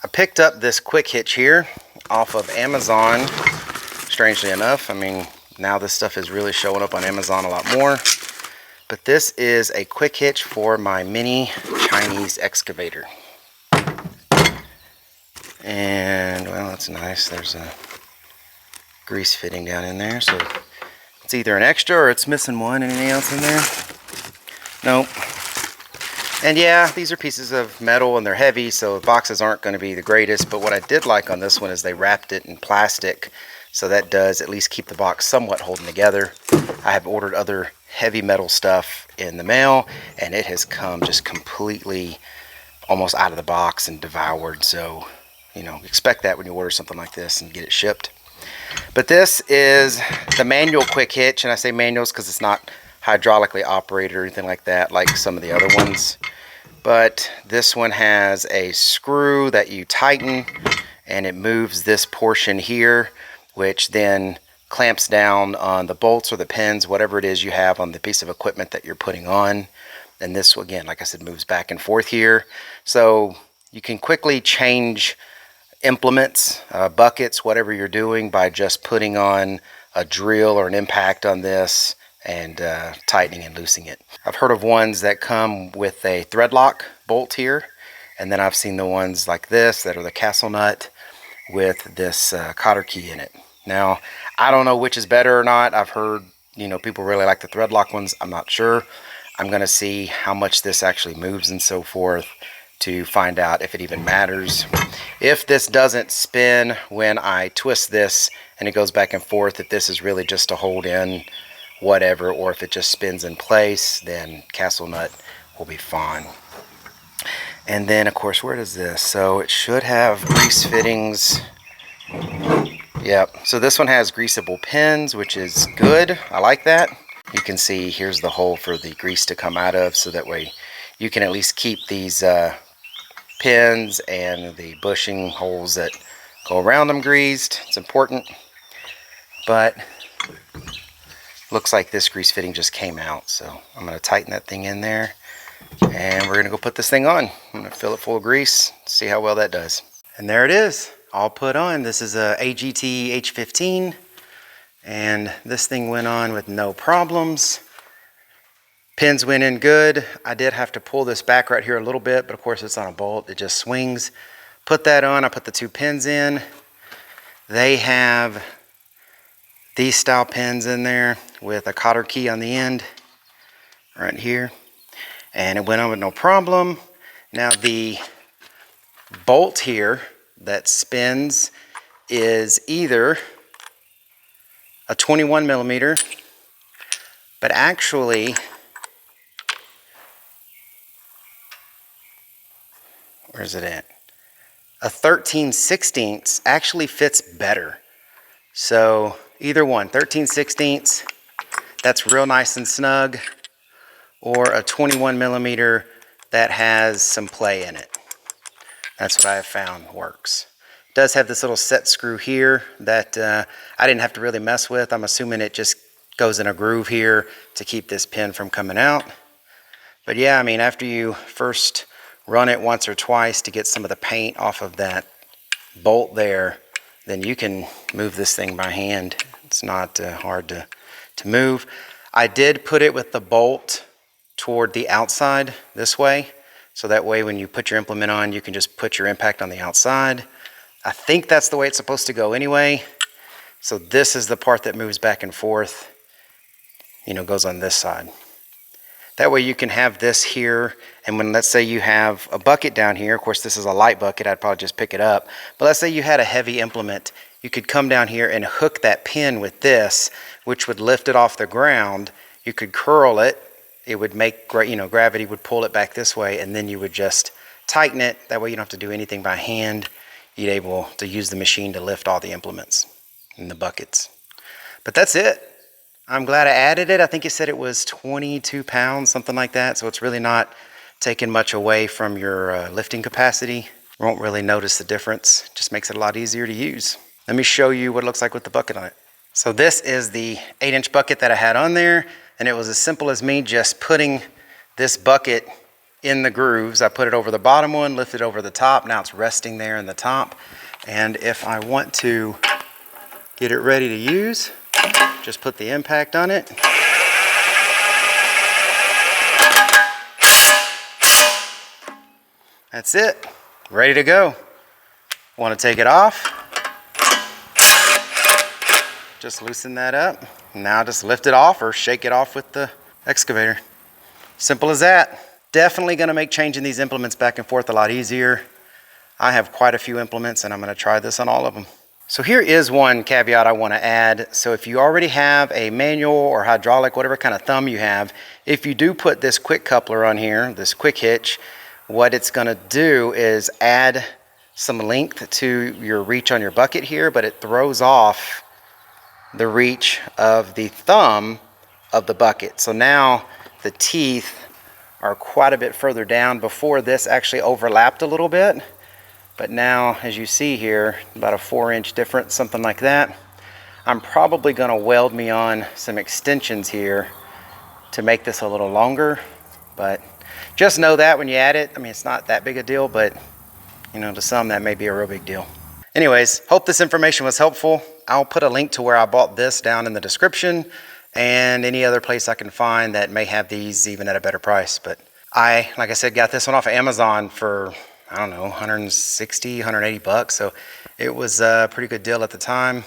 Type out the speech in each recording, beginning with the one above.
I picked up this quick hitch here off of Amazon, strangely enough. I mean, now this stuff is really showing up on Amazon a lot more. But this is a quick hitch for my mini Chinese excavator. And, well, that's nice. There's a grease fitting down in there. So it's either an extra or it's missing one. Anything else in there? Nope. And yeah, these are pieces of metal and they're heavy, so the boxes aren't going to be the greatest. But what I did like on this one is they wrapped it in plastic, so that does at least keep the box somewhat holding together. I have ordered other heavy metal stuff in the mail, and it has come just completely almost out of the box and devoured. So, you know, expect that when you order something like this and get it shipped. But this is the manual quick hitch, and I say manuals because it's not hydraulically operated or anything like that like some of the other ones. But this one has a screw that you tighten, and it moves this portion here, which then clamps down on the bolts or the pins, whatever it is you have on the piece of equipment that you're putting on. And this, again, like I said, moves back and forth here. So you can quickly change implements, buckets, whatever you're doing by just putting on a drill or an impact on this and tightening and loosening it. I've heard of ones that come with a thread lock bolt here, and then I've seen the ones like this that are the castle nut with this cotter key in it. Now, I don't know which is better or not. I've heard, you know, people really like the thread lock ones. I'm not sure. I'm going to see how much this actually moves and so forth to find out if it even matters. If this doesn't spin when I twist this and it goes back and forth, if this is really just to hold in whatever, or if it just spins in place, then castle nut will be fine. And then, of course, where does this? So it should have grease fittings. Yep. So this one has greasable pins, which is good. I like that. You can see here's the hole for the grease to come out of, so that way you can at least keep these pins and the bushing holes that go around them greased. It's important. But looks like this grease fitting just came out, so I'm going to tighten that thing in there, and we're going to go put this thing on. I'm going to fill it full of grease, see how well that does. And there it is, all put on. This is a AGT H15, and this thing went on with no problems. Pins went in good. I did have to pull this back right here a little bit, but of course it's on a bolt, it just swings. Put that on, I put the two pins in. They have these style pins in there with a cotter key on the end right here, and it went on with no problem. Now the bolt here that spins is either a 21 millimeter, but actually, where's it at? A 13/16 actually fits better. So either one, 13/16, that's real nice and snug, or a 21 millimeter that has some play in it. That's what I have found works. It does have this little set screw here that I didn't have to really mess with. I'm assuming it just goes in a groove here to keep this pin from coming out. But yeah, I mean, after you first run it once or twice to get some of the paint off of that bolt there, then you can move this thing by hand. It's not hard to move. I did put it with the bolt toward the outside this way, so that way when you put your implement on, you can just put your impact on the outside. I think that's the way it's supposed to go anyway. So this is the part that moves back and forth, you know, goes on this side. That way you can have this here, and when, let's say you have a bucket down here, of course this is a light bucket, I'd probably just pick it up, but let's say you had a heavy implement, you could come down here and hook that pin with this, which would lift it off the ground. You could curl it, it would make, you know, gravity would pull it back this way, and then you would just tighten it. That way you don't have to do anything by hand. You'd able to use the machine to lift all the implements in the buckets. But that's it. I'm glad I added it. I think you said it was 22 pounds, something like that. So it's really not taking much away from your lifting capacity. You won't really notice the difference. It just makes it a lot easier to use. Let me show you what it looks like with the bucket on it. So this is the 8-inch bucket that I had on there, and it was as simple as me just putting this bucket in the grooves. I put it over the bottom one, lifted over the top. Now it's resting there in the top. And if I want to get it ready to use, just put the impact on it. That's it, ready to go. Want to take it off? Just loosen that up. Now just lift it off or shake it off with the excavator. Simple as that. Definitely going to make changing these implements back and forth a lot easier. I have quite a few implements and I'm going to try this on all of them. So here is one caveat I want to add. So if you already have a manual or hydraulic, whatever kind of thumb you have, if you do put this quick coupler on here, this quick hitch, what it's going to do is add some length to your reach on your bucket here, but it throws off the reach of the thumb of the bucket. So now the teeth are quite a bit further down. Before, this actually overlapped a little bit, but now as you see here, about a 4-inch difference, something like that. I'm probably going to weld me on some extensions here to make this a little longer, but just know that when you add it, I mean, it's not that big a deal, but you know, to some that may be a real big deal. Anyways, hope this information was helpful. I'll put a link to where I bought this down in the description, and any other place I can find that may have these even at a better price. But like I said, got this one off of Amazon for, I don't know, 160, 180 bucks. So it was a pretty good deal at the time.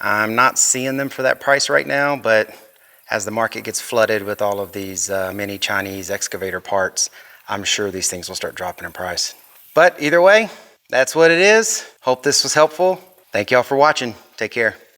I'm not seeing them for that price right now, but as the market gets flooded with all of these mini Chinese excavator parts, I'm sure these things will start dropping in price. But either way, that's what it is. Hope this was helpful. Thank y'all for watching. Take care.